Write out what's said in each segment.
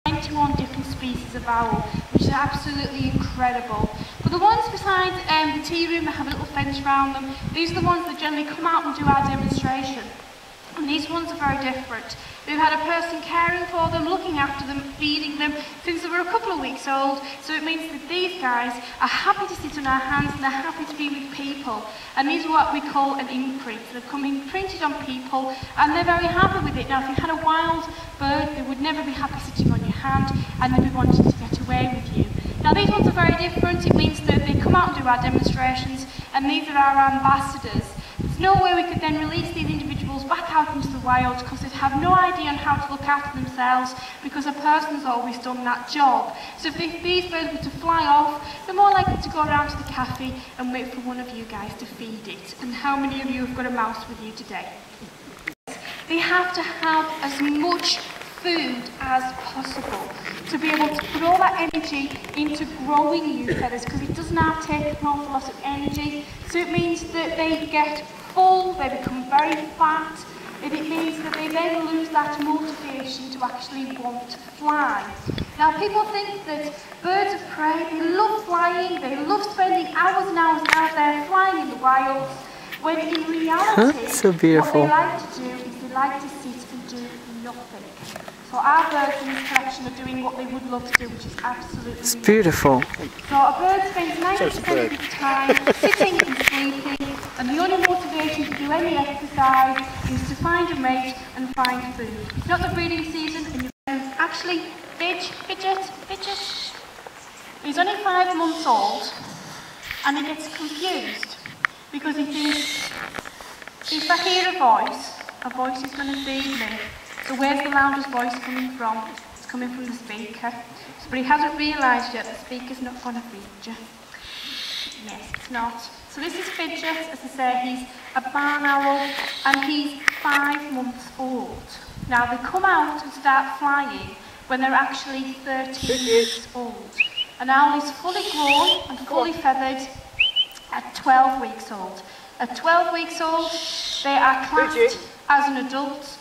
21 different species of owl, which is absolutely incredible. But the ones beside the tea room that have a little fence around them, these are the ones that generally come out and do our demonstration. And these ones are very different. We've had a person caring for them, looking after them, feeding them since they were a couple of weeks old. So it means that these guys are happy to sit on our hands and they're happy to be with people. And these are what we call an imprint. They've come imprinted on people and they're very happy with it. Now if you had a wild bird, they would never be happy sitting on your hand and they'd be wanting to get away with you. Now these ones are very different. It means that they come out and do our demonstrations and these are our ambassadors. There's no way we could then release these individuals back out into the wild because they'd have no idea on how to look after themselves because a person's always done that job. So if these birds were to fly off, they're more likely to go around to the cafe and wait for one of you guys to feed it. And how many of you have got a mouse with you today? They have to have as much food as possible to be able to put all that energy into growing new feathers because it does now take an awful lot of energy. So it means that they get full, they become very fat, and it means that they then lose that motivation to actually want to fly. Now people think that birds of prey, they love flying, they love spending hours and hours out there flying in the wilds, when in reality, so beautiful. What they like to do is they like to sit and do nothing. So our birds in this collection are doing what they would love to do, which is absolutely It's beautiful. So a bird spends 90% of its time sitting and sleeping, and the only motivation to do any exercise is to find a mate and find food. It's not the breeding season, and you actually, Fidget. He's only 5 months old, and he gets confused because he thinks, if I hear a voice is going to feed me. So where's the loudest voice coming from? It's coming from the speaker. But he hasn't realised yet the speaker's not going to feed you. Yes, it's not. So this is Fidget, as I say, he's a barn owl and he's 5 months old. Now they come out and start flying when they're actually 13 weeks old. An owl is fully grown and fully feathered at 12 weeks old. At 12 weeks old, they are classed as an adult.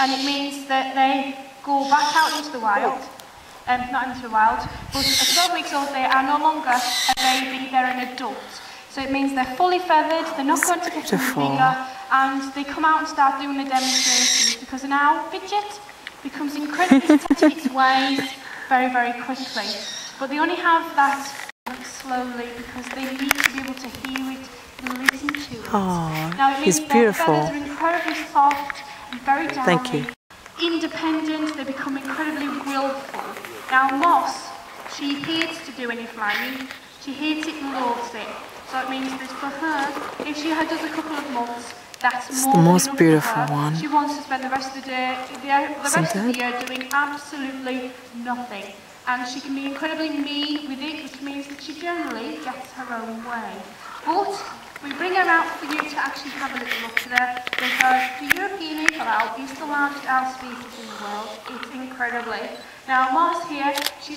And it means that they go back out into the wild, not into the wild, but at 12 weeks old they are no longer a baby, they're an adult. So it means they're fully feathered, they're not going to get any bigger, and they come out and start doing the demonstrations because an owl, Fidget, becomes incredibly set in its ways very, very quickly. But they only have that slowly because they need to be able to hear it and listen to it. Oh, now it means he's beautiful. Their feathers are incredibly soft, very downy, Thank you. Independent, they become incredibly willful. Now Moss, she hates to do any flying, she hates it and loathes it. So it means that for her, if she does a couple of months, that's it's more the than most enough beautiful for her. one. She wants to spend the rest of the day, the rest of the year doing absolutely nothing. And she can be incredibly mean with it, which means that she generally gets her own way. But we bring her out for you to actually have a little look at her because the European eagle owl is the largest owl species in the world. It's incredibly. Now Moss here, she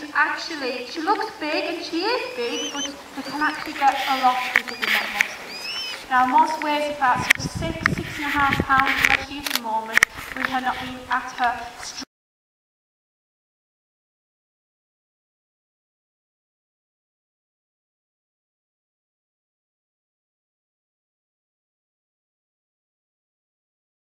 looks big and she is big, but they can actually get a lot bigger than that Moss is. Now Moss weighs about 6.5 pounds, especially at the moment, with her not being at her